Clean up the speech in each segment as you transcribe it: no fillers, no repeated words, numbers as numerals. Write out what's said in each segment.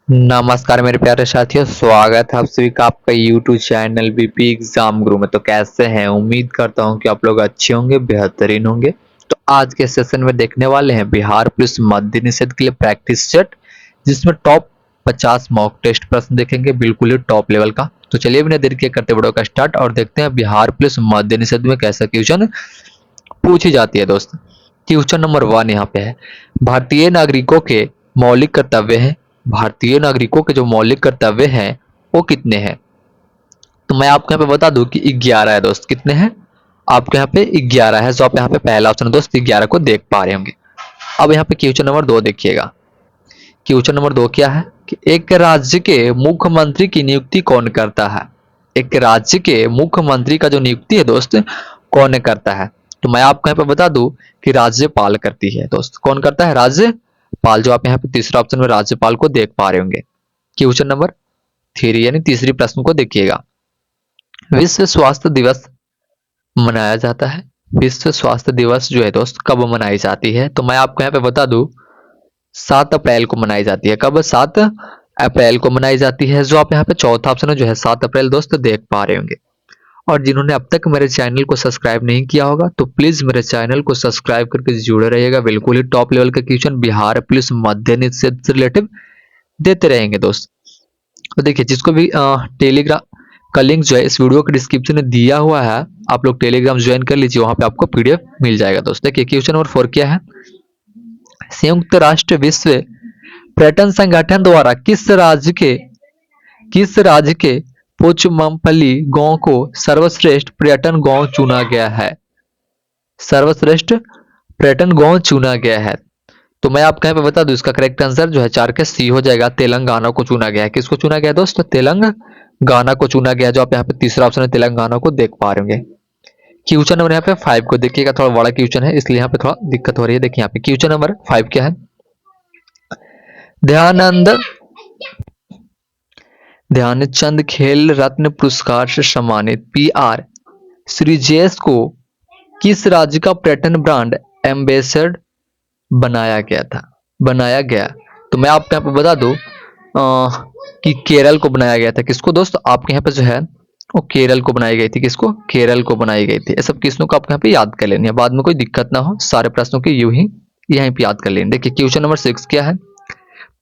नमस्कार मेरे प्यारे साथियों, स्वागत है आप सभी का आपका यूट्यूब चैनल बीपी एग्जाम गुरु में। तो कैसे हैं? उम्मीद करता हूं कि आप लोग अच्छे होंगे, बेहतरीन होंगे। तो आज के सेशन में देखने वाले हैं बिहार पुलिस मद्य निषेध के लिए प्रैक्टिस सेट, जिसमें टॉप 50 मॉक टेस्ट प्रश्न देखेंगे, बिल्कुल ही टॉप लेवल का। तो चलिए बिना देर किए करते वीडियो का स्टार्ट और देखते हैं बिहार पुलिस मद्य निषेध में कैसा क्वेश्चन पूछी जाती है। दोस्त, क्वेश्चन नंबर 1 यहाँ पे है, भारतीय नागरिकों के मौलिक कर्तव्य है। भारतीय नागरिकों के जो मौलिक कर्तव्य हैं वो कितने हैं? तो मैं आपको यहाँ पे बता दूं कि 11 है। दोस्त, कितने हैं? आपके यहाँ पे 11 है। जो आप यहाँ पे पहला ऑप्शन दोस्त 11 को देख पा रहे होंगे। अब यहाँ पे क्वेश्चन नंबर 2 देखिएगा। क्वेश्चन नंबर 2 क्या है कि एक राज्य के मुख्यमंत्री की नियुक्ति कौन करता है? एक राज्य के मुख्यमंत्री का जो नियुक्ति है दोस्त, कौन करता है? तो मैं आपको यहाँ पे बता दूं कि राज्यपाल करती है। दोस्त, कौन करता है? राज्यपाल। जो आप यहाँ पे तीसरा ऑप्शन में राज्यपाल को देख पा रहे होंगे। क्वेश्चन नंबर 3 यानी तीसरी प्रश्न को देखिएगा। विश्व स्वास्थ्य दिवस मनाया जाता है। विश्व स्वास्थ्य दिवस जो है दोस्त कब मनाई जाती है? तो मैं आपको यहाँ पे बता दूं 7 अप्रैल को मनाई जाती है। कब? 7 अप्रैल को मनाई जाती है। जो आप यहाँ पे चौथा ऑप्शन है जो है 7 अप्रैल दोस्त देख पा रहे होंगे। और जिन्होंने अब तक मेरे चैनल को सब्सक्राइब नहीं किया होगा तो प्लीज मेरे चैनल को सब्सक्राइब करके जुड़े रहिएगा। बिल्कुल ही टॉप लेवल का क्वेश्चन बिहार पुलिस मद्य निषेध से रिलेटिव देते रहेंगे दोस्त। तो देखिए, जिसको भी टेलीग्राम का लिंक जो है इस वीडियो के डिस्क्रिप्शन में दिया हुआ है, आप लोग टेलीग्राम ज्वाइन कर लीजिए, वहां पे आपको पीडीएफ मिल जाएगा। दोस्त, देखिए क्वेश्चन नंबर 4 क्या है, संयुक्त राष्ट्र विश्व पर्यटन संगठन द्वारा किस राज्य के पोचमपल्ली गांव को सर्वश्रेष्ठ पर्यटन गांव चुना गया है? सर्वश्रेष्ठ पर्यटन गांव चुना गया है। तो मैं आपको यहाँ पे बता दूं इसका करेक्ट आंसर जो है 4 के सी हो जाएगा। तेलंगाना को चुना गया है। किसको चुना गया दोस्त? तेलंगाना को चुना गया। जो आप यहाँ पे तीसरा ऑप्शन है तेलंगाना को देख पा रहे होंगे। क्वेश्चन नंबर यहाँ पे 5 को देखिएगा, थोड़ा बड़ा क्वेश्चन है इसलिए यहाँ पे थोड़ा दिक्कत हो रही है। देखिए यहाँ पे क्वेश्चन नंबर 5 क्या है, ध्यानंद ध्यानचंद खेल रत्न पुरस्कार से सम्मानित पीआर श्रीजेश को किस राज्य का पर्यटन ब्रांड एम्बेसडर बनाया गया। तो मैं आपको यहाँ पे बता दूं कि केरल को बनाया गया था। किसको दोस्त? आपके यहाँ पे जो है वो केरल को बनाई गई थी। किसको? केरल को बनाई गई थी। ये सब किस्मों को आपको यहाँ पे याद कर लेनी है, बाद में कोई दिक्कत ना हो। सारे प्रश्नों की यूं ही यहीं पे याद कर लेनी। देखिए क्वेश्चन नंबर 6 क्या है,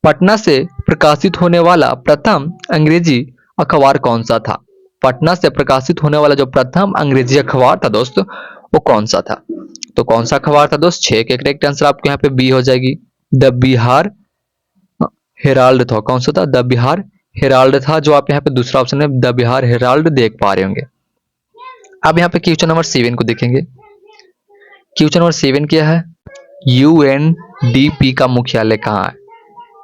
पटना से प्रकाशित होने वाला प्रथम अंग्रेजी अखबार कौन सा था? पटना से प्रकाशित होने वाला जो प्रथम अंग्रेजी अखबार था दोस्त वो कौन सा था? तो कौन सा अखबार था दोस्त? 6 के करेक्ट आंसर आपके यहाँ पे बी हो जाएगी। द बिहार हेराल्ड था। कौन सा था? द बिहार हेराल्ड था। जो आप यहाँ पे दूसरा ऑप्शन है द बिहार हेराल्ड देख पा रहे होंगे। अब यहाँ पे क्वेश्चन नंबर 7 को देखेंगे। क्वेश्चन नंबर 7 क्या है, यूएनडीपी का मुख्यालय कहाँ है?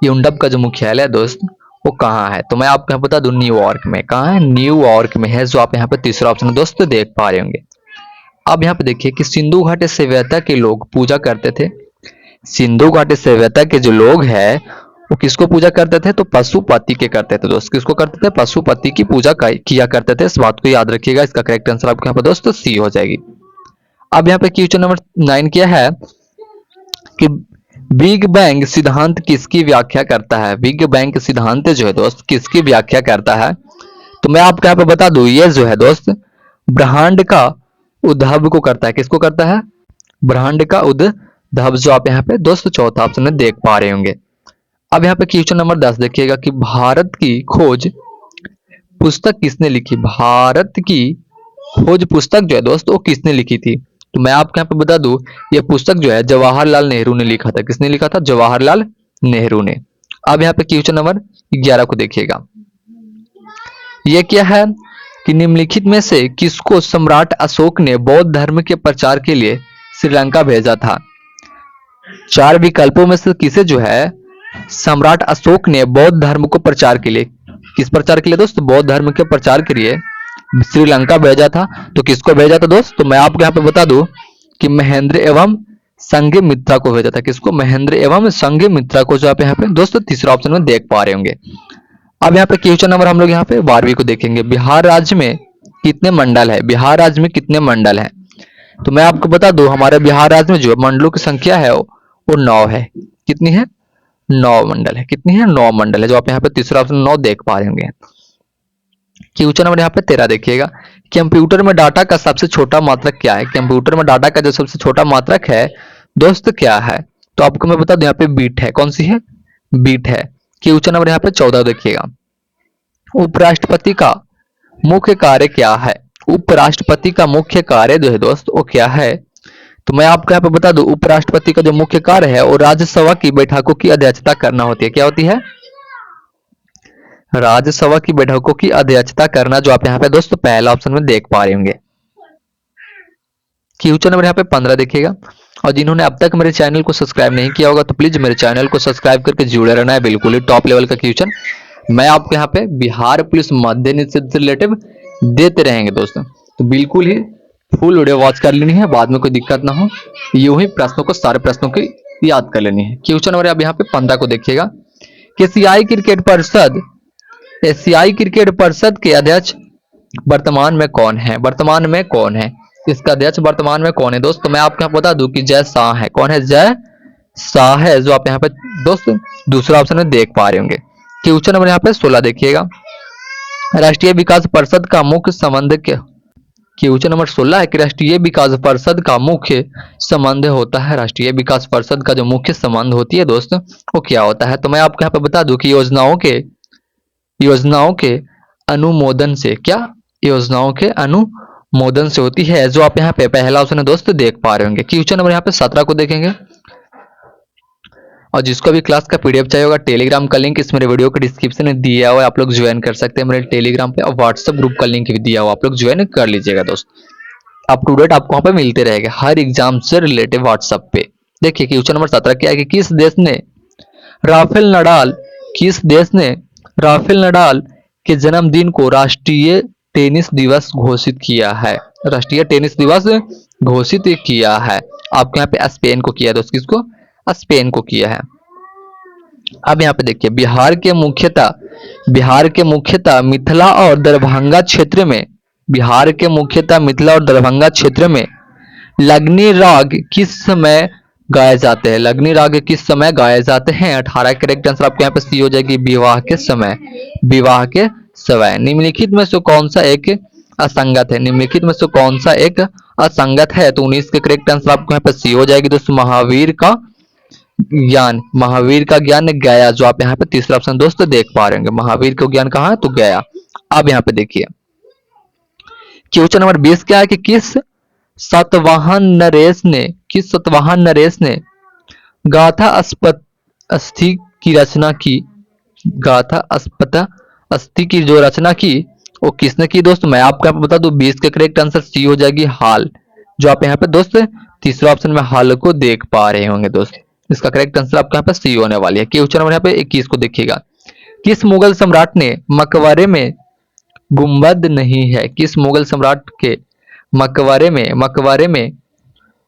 यूनडप का जो मुख्यालय है दोस्त वो कहाँ है? तो मैं आपको यहाँ बता दूं न्यूयॉर्क में। कहाँ है? न्यूयॉर्क में है। जो आप यहाँ पे तीसरा ऑप्शन दोस्त देख पा रहे होंगे। अब यहाँ पे देखिए कि सिंधु घाटी सभ्यता के लोग पूजा करते थे। सिंधु घाटी सभ्यता के जो लोग हैं वो किसको पूजा करते थे? तो पशुपति के करते थे दोस्त। किसको करते थे? पशुपति की पूजा किया करते थे। इस बात को याद रखिएगा। इसका करेक्ट आंसर आपको यहाँ पे दोस्त सी हो जाएगी। अब यहाँ पे क्वेश्चन नंबर 9 क्या है कि बिग बैंग सिद्धांत किसकी व्याख्या करता है? बिग बैंग सिद्धांत जो है दोस्त किसकी व्याख्या करता है? तो मैं आपको यहाँ पे बता दूं ये जो है दोस्त ब्रह्मांड का उद्भव को करता है। किसको करता है? ब्रह्मांड का उद्भव। जो आप यहाँ पे दोस्त चौथा ऑप्शन में देख पा रहे होंगे। अब यहाँ पे क्वेश्चन नंबर 10 देखिएगा कि भारत की खोज पुस्तक किसने लिखी? भारत की खोज पुस्तक जो है दोस्त वो किसने लिखी थी? तो मैं आपको यहाँ पे बता दूं ये पुस्तक जो है जवाहरलाल नेहरू ने लिखा था। किसने लिखा था? जवाहरलाल नेहरू ने। अब यहाँ पे क्वेश्चन नंबर 11 को देखिएगा। ये क्या है कि निम्नलिखित में से किसको सम्राट अशोक ने बौद्ध धर्म के प्रचार के लिए श्रीलंका भेजा था? 4 विकल्पों में से किसे जो है सम्राट अशोक ने बौद्ध धर्म को प्रचार के लिए, किस प्रचार के लिए दोस्त? बौद्ध धर्म के प्रचार के लिए श्रीलंका भेजा था। तो किसको भेजा था दोस्त? तो मैं आपको यहाँ पे बता दूं कि महेंद्र एवं संघमित्रा को भेजा था। किसको? महेंद्र एवं संघमित्रा को। जो आप यहाँ पे दोस्त तीसरा ऑप्शन में देख पा रहे होंगे। अब यहाँ पे क्वेश्चन नंबर हम लोग यहाँ पे 12वीं को देखेंगे। बिहार राज्य में कितने मंडल है? बिहार राज्य में कितने मंडल है? तो मैं आपको बता दूं हमारे बिहार राज्य में जो मंडलों की संख्या है वो 9 है। कितनी है? 9 मंडल है। कितनी है? 9 मंडल है, जो आप यहाँ पे तीसरा ऑप्शन 9 देख पा रहे होंगे। क्वेश्चन नंबर यहाँ पे 13 देखिएगा, कंप्यूटर में डाटा का सबसे छोटा मात्रक क्या है? कंप्यूटर में डाटा का जो सबसे छोटा मात्रक है दोस्त क्या है? तो आपको मैं बता दूं, यहाँ पे बीट है। कौन सी है? बीट है। क्वेश्चन नंबर यहाँ पे 14 देखिएगा, उपराष्ट्रपति का मुख्य कार्य क्या है? उपराष्ट्रपति का मुख्य कार्य जो है दोस्त वो क्या है? तो मैं आपको यहाँ पे बता दूं, उपराष्ट्रपति का जो मुख्य कार्य है वो राज्यसभा की बैठकों की अध्यक्षता करना होती है। क्या होती है? राज्यसभा की बैठकों की अध्यक्षता करना, जो आप यहाँ पे दोस्तों पहला ऑप्शन में देख पा रहे होंगे। क्वेश्चन नंबर यहाँ पे 15 देखिएगा, और जिन्होंने अब तक मेरे चैनल को सब्सक्राइब नहीं किया होगा तो प्लीज मेरे चैनल को सब्सक्राइब करके जुड़े रहना है। बिल्कुल ही टॉप लेवल का क्वेश्चन मैं आपको यहाँ पे बिहार पुलिस मध्य निषेध से रिलेटिव देते रहेंगे दोस्तों, तो बिल्कुल ही फुल वीडियो वॉच कर लेनी है, बाद में कोई दिक्कत ना हो। यूं ही प्रश्नों को, सारे प्रश्नों की याद कर लेनी है। क्वेश्चन नंबर अब यहाँ पे 15 को देखिएगा, एशियाई क्रिकेट परिषद के अध्यक्ष वर्तमान में कौन है? वर्तमान में कौन है इसका अध्यक्ष? वर्तमान में कौन है दोस्त? तो मैं आपको यहाँ बता दूं कि जय शाह है। कौन है? जय शाह है, जो आप यहाँ पे दोस्त दूसरा ऑप्शन में देख पा रहे होंगे। क्वेश्चन नंबर यहाँ पे 16 देखिएगा, राष्ट्रीय विकास परिषद का मुख्य संबंध क्या? क्वेश्चन नंबर 16 है कि राष्ट्रीय विकास परिषद का मुख्य संबंध होता है, राष्ट्रीय विकास परिषद का जो मुख्य संबंध होती है दोस्त वो क्या होता है? तो मैं आपको यहाँ पे बता दूं कि योजनाओं के अनुमोदन से, क्या? योजनाओं के अनुमोदन से होती है, जो आप यहाँ पे पहला ऑप्शन है दोस्त देख पा रहे होंगे। क्वेश्चन नंबर यहाँ पे 17 को देखेंगे, और जिसको भी क्लास का पीडीएफ चाहिए होगा, टेलीग्राम का लिंक इस मेरे वीडियो के डिस्क्रिप्शन में दिया हुआ है, आप लोग ज्वाइन कर सकते हैं मेरे टेलीग्राम पे, और व्हाट्सएप ग्रुप का लिंक भी दिया हुआ, आप लोग ज्वाइन कर लीजिएगा दोस्त। अप टू डेट आपको वहां पे मिलते रहेगा हर एग्जाम से रिलेटेड व्हाट्सएप पे। देखिए क्वेश्चन नंबर 17 क्या है कि किस देश ने राफेल नडाल के जन्मदिन को राष्ट्रीय टेनिस दिवस घोषित किया है? राष्ट्रीय टेनिस दिवस घोषित किया है, आपके यहाँ पे स्पेन को किया है दोस्त। किसको? स्पेन को किया है। अब यहाँ पे देखिए, बिहार के मुख्यतः मिथिला और दरभंगा क्षेत्र में लगनी राग किस समय गाए जाते हैं? लगनी राग किस समय गाए जाते हैं? 18 करेक्ट आंसर आपके यहाँ पे सी हो जाएगी, विवाह के समय। निम्नलिखित में से कौन सा एक असंगत है? निम्नलिखित में से कौन सा एक असंगत है? तो 19 के करेक्ट आंसर आपको यहाँ पे सी हो जाएगी दोस्तों, महावीर का ज्ञान गया, जो आप यहाँ पे तीसरा ऑप्शन दोस्तों देख पा रहे होंगे। महावीर का ज्ञान कहाँ है? तो गया। अब यहाँ पे देखिए क्वेश्चन नंबर 20 क्या है कि किस सतवाहन नरेश ने गाथा अस्थि की रचना की? गाथा अस्थि की जो रचना की वो किसने की दोस्त? मैं आपको यहाँ पे बता दूं, 20 के करेक्ट आंसर सी हो जाएगी, हाल, जो आप यहाँ पे दोस्त तीसरा ऑप्शन में हाल को देख पा रहे होंगे दोस्त। इसका करेक्ट आंसर आपके यहाँ पे सी होने वाली है। क्वेश्चन नंबर यहाँ पे 21 को देखिएगा, किस मुगल सम्राट ने मकबरे में गुंबद नहीं है? किस मुगल सम्राट के मकबरे में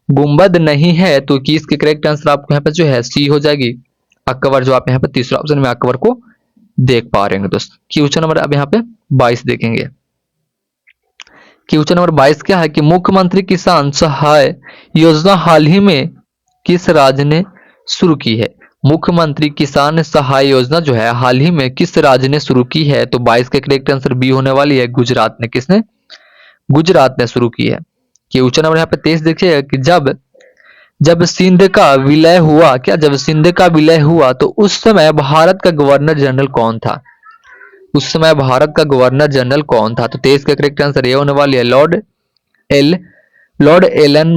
गुंबद नहीं है? तो 21 के करेक्ट आंसर आपको यहाँ पे जो है सी हो जाएगी, अकबर, जो आप यहाँ पे तीसरा ऑप्शन में अकबर को देख पा रहे हैं दोस्त। क्वेश्चन नंबर अब यहाँ पे 22 देखेंगे। क्वेश्चन नंबर 22 क्या है कि मुख्यमंत्री किसान सहाय योजना हाल ही में किस राज्य ने शुरू की है? मुख्यमंत्री किसान सहाय योजना जो है हाल ही में किस राज्य ने शुरू की है? तो 22 के करेक्ट आंसर बी होने वाली है, गुजरात ने। किसने? गुजरात ने शुरू की है। क्वेश्चन नंबर यहाँ पे 23 देखिए कि जब सिंध का विलय हुआ, क्या? जब सिंध का विलय हुआ तो उस समय भारत का गवर्नर जनरल कौन था? उस समय भारत का गवर्नर जनरल कौन था? तो 23 का करेक्ट आंसर ये होने वाली है, लॉर्ड एलन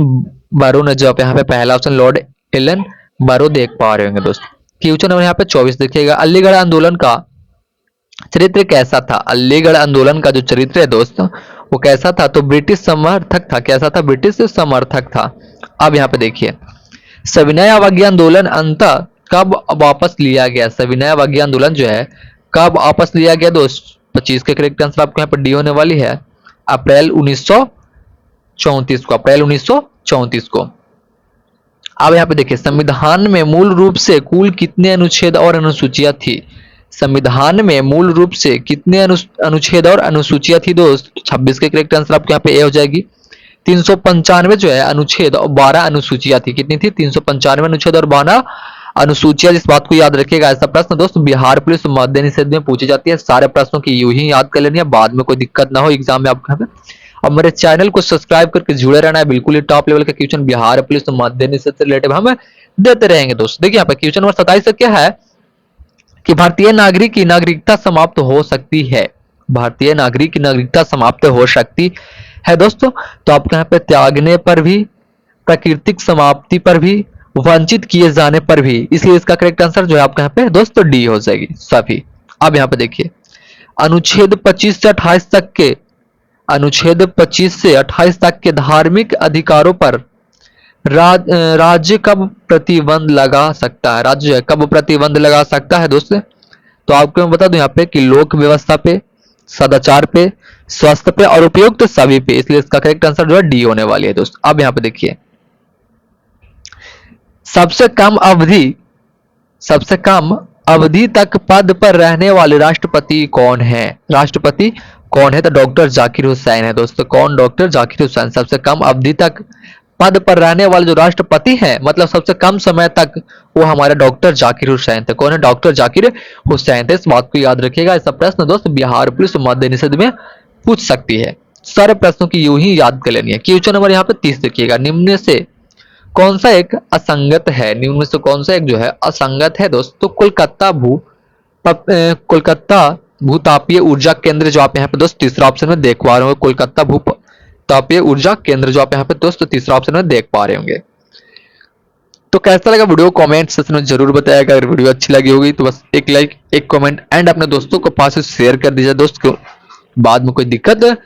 बारो ने, जो आप यहाँ पे पहला ऑप्शन लॉर्ड एलन बारो देख पा रहे होंगे दोस्त। क्वेश्चन नंबर यहाँ पे 24 देखिएगा, अलीगढ़ आंदोलन का चरित्र कैसा था? अलीगढ़ आंदोलन का जो चरित्र है दोस्त वो कैसा था? तो ब्रिटिश समर्थक था। कैसा था? ब्रिटिश समर्थक था। अब यहाँ पे देखिए, सविनय अवज्ञा आंदोलन अंततः कब वापस लिया गया? सविनय अवज्ञा आंदोलन जो है कब वापस लिया गया दोस्त? 25 के करेक्ट आंसर आपको यहाँ पर डी होने वाली है, अप्रैल 1934 को। अप्रैल 1934 को। अब यहाँ पे देखिए, संविधान में मूल रूप से कुल कितने अनुच्छेद और अनुसूचियां थी? संविधान में मूल रूप से कितने अनुच्छेद और अनुसूचियां थी दोस्त? 26 के करेक्ट आंसर आपको यहाँ पे ए हो जाएगी, 395 जो है अनुच्छेद और 12 अनुसूचियां थी। कितनी थी? 395 अनुच्छेद और 12 अनुसूचियां, इस बात को याद रखिएगा। ऐसा प्रश्न दोस्त बिहार पुलिस मद्य निषेध में पूछी जाती है। सारे प्रश्नों की यूं ही याद कर लेनी है, बाद में कोई दिक्कत ना हो एग्जाम में आपको। और मेरे चैनल को सब्सक्राइब करके जुड़े रहना है, बिल्कुल ही टॉप लेवल का क्वेश्चन बिहार पुलिस मद्य निषेध से रिलेटेड हम देते रहेंगे दोस्त। देखिए यहाँ पे क्वेश्चन नंबर 27 क्या है कि भारतीय नागरिक की नागरिकता समाप्त हो सकती है। भारतीय नागरिक की नागरिकता समाप्त हो सकती है दोस्तों। तो आपके यहाँ पे त्यागने पर भी, प्राकृतिक समाप्ति पर भी, वंचित किए जाने पर भी, इसलिए इसका करेक्ट आंसर जो है आपके यहाँ पे दोस्तों डी हो जाएगी सभी। अब यहाँ पे देखिए अनुच्छेद 25 से 28 तक के, अनुच्छेद 25 से 28 तक के धार्मिक अधिकारों पर राज्य कब प्रतिबंध लगा सकता है। राज्य कब प्रतिबंध लगा सकता है दोस्तों। तो आपको मैं बता दूं यहाँ पे कि लोक व्यवस्था पे, सदाचार पे, स्वास्थ्य पे और उपयुक्त सभी पे, इसलिए इसका करेक्ट आंसर जो है डी होने वाली है दोस्त। अब यहाँ पे देखिए सबसे कम अवधि तक पद पर रहने वाले राष्ट्रपति कौन है। राष्ट्रपति कौन है, तो डॉक्टर जाकिर हुसैन है दोस्तों। कौन, डॉक्टर जाकिर हुसैन। सबसे कम अवधि तक पद पर रहने वाले जो राष्ट्रपति हैं, मतलब सबसे कम समय तक, वो हमारे डॉक्टर जाकिर हुसैन थे। कौन है, डॉक्टर जाकिर हुसैन थे। इस बात को याद रखिएगा। ऐसा प्रश्न दोस्त बिहार पुलिस मद्य निषेध में पूछ सकती है। सारे प्रश्नों की यूं ही याद कर लेनी है। क्वेश्चन नंबर यहाँ पे 30 देखिएगा, निम्न से कौन सा एक असंगत है। निम्न में से कौन सा एक जो है असंगत है दोस्तों। कोलकाता भूतापीय ऊर्जा केंद्र, जो आप यहाँ पे दोस्त तीसरा ऑप्शन में देख पा रहे होंगे, कोलकाता भूतापीय ऊर्जा केंद्र, जो आप यहाँ पे दोस्त तीसरा ऑप्शन में देख पा रहे होंगे। तो कैसा लगा वीडियो, कमेंट सेक्शन में जरूर बताइएगा। अगर वीडियो अच्छी लगी होगी तो बस एक लाइक, एक कमेंट एंड अपने दोस्तों को पास शेयर कर दीजिए दोस्त को, बाद में कोई दिक्कत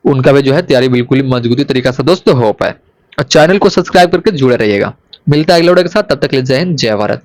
उनका भी जो है तैयारी बिल्कुल ही मजबूती तरीका से दोस्तों हो पाए। और चैनल को सब्सक्राइब करके जुड़े रहिएगा। मिलता है अगले वीडियो के साथ, तब तक के लिए जय हिंद, जय भारत।